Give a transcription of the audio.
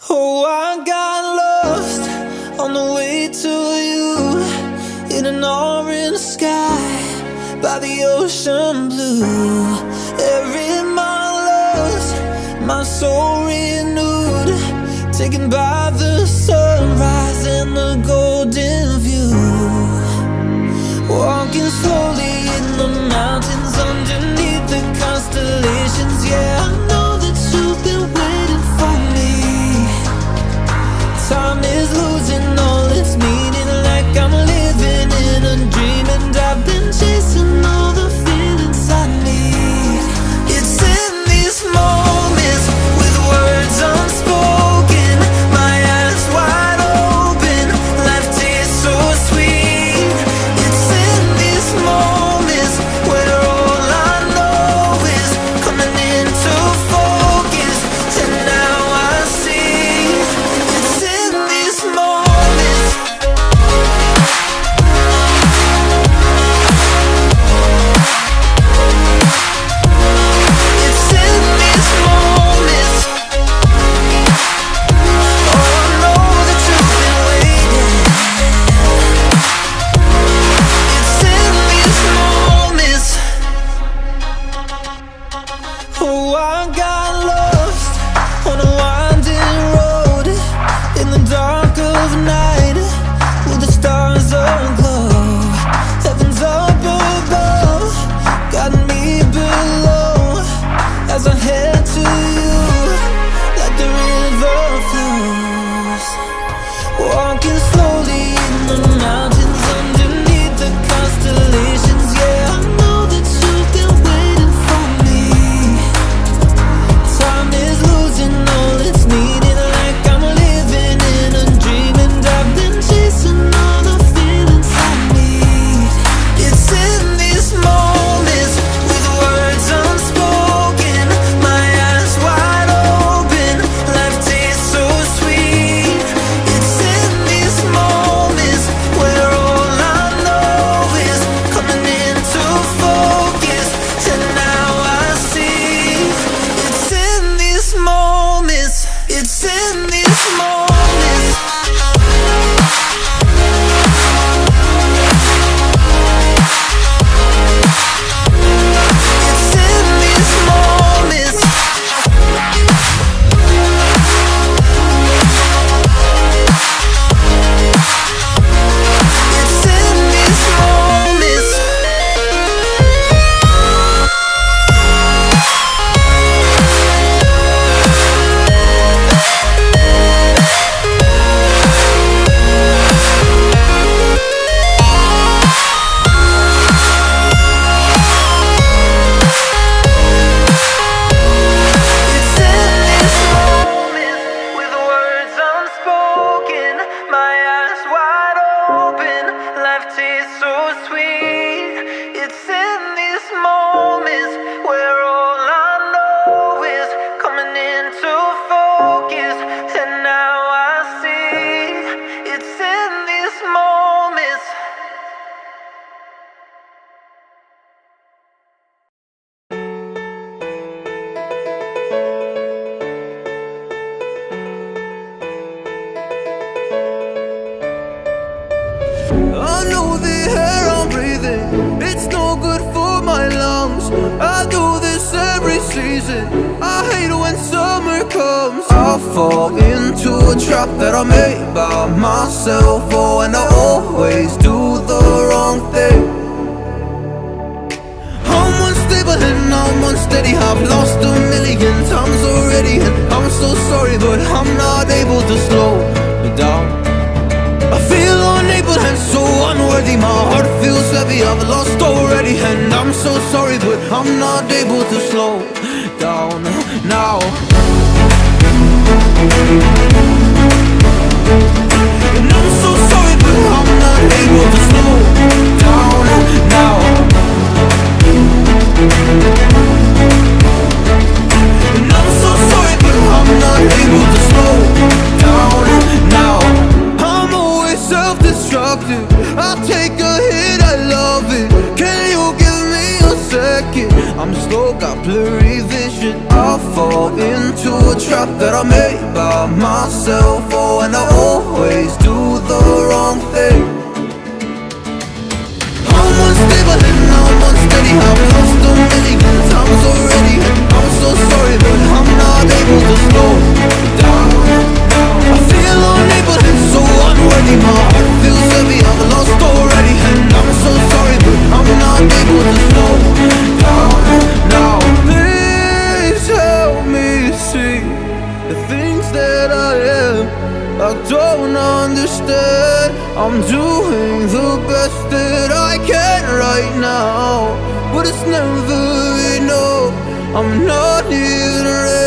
Oh, I got lost on the way to you, in an orange sky by the ocean blue. Every mile lost, my soul renewed, taken by the sunrise and the golden view. Walking slowly in the mountains underneath the constellations. Yeah, I know that you've been waiting for me. Time is losing all its meaning, like I'm living in a dream, and I've been chasing all the feelings I need. It's in these moments with words unspoken, my eyes wide open, life tastes so sweet. It's in these moments where all I know is coming into focus, and now I see. It's in these moments. It's in these moments. Oh, I know that you've been waiting. It's in these moments. Oh, I got lost on a winding road in the dark of night, with the stars aglow. Heaven's up above, got me below, as I head to you like the river flows. Walking slowly in the mountains underneath the constellations. Yeah, I know that you've been waiting for me. Time is losing all its meaning, like I'm living in a dream, and I've been chasing all the feelings I need. It's in these moments with words unspoken, my eyes wide open, life tastes so sweet. It's in these moments where all I know is coming into focus, and now I see. It's in these moments. It's in these moments. It's in these moments. It's in these moments. It's in these moments with words unspoken, my eyes wide open, life tastes so sweet. It's in these moments where all I know is coming into focus, and now I see. It's in these moments. I know the air I'm breathing, it's no good for my lungs. I do this every season, I hate when summer comes. I fall into a trap that I made by myself. Oh, and I always do the wrong thing. I'm unstable and I'm unsteady, I've lost a million times already, and I'm so sorry, but I'm not able to slow down. I feel unable and so unworthy, my heart feels heavy, I've lost already, and I'm so sorry, but I'm not able to slow down now. And I'm so sorry, but I'm not able to slow down now. And I'm so sorry, but I'm not able to slow down now. I'm always self-destructive, I take a hit, I love it. Can you give me a second? I'm slow, got blurry vision, I fall into a trap trap that I made by myself. Oh, and I always do the wrong thing. I'm unstable and I'm unsteady. I've lost a million times already, and I'm so sorry, but I'm not able to slow down. I feel unable and so unworthy. My heart feels heavy, I've lost already, and I'm so sorry, but I'm not able to slow down now. Please help me see the things that I am. I don't understand. I'm doing the best that I can right now, but it's never enough. I'm not even ready.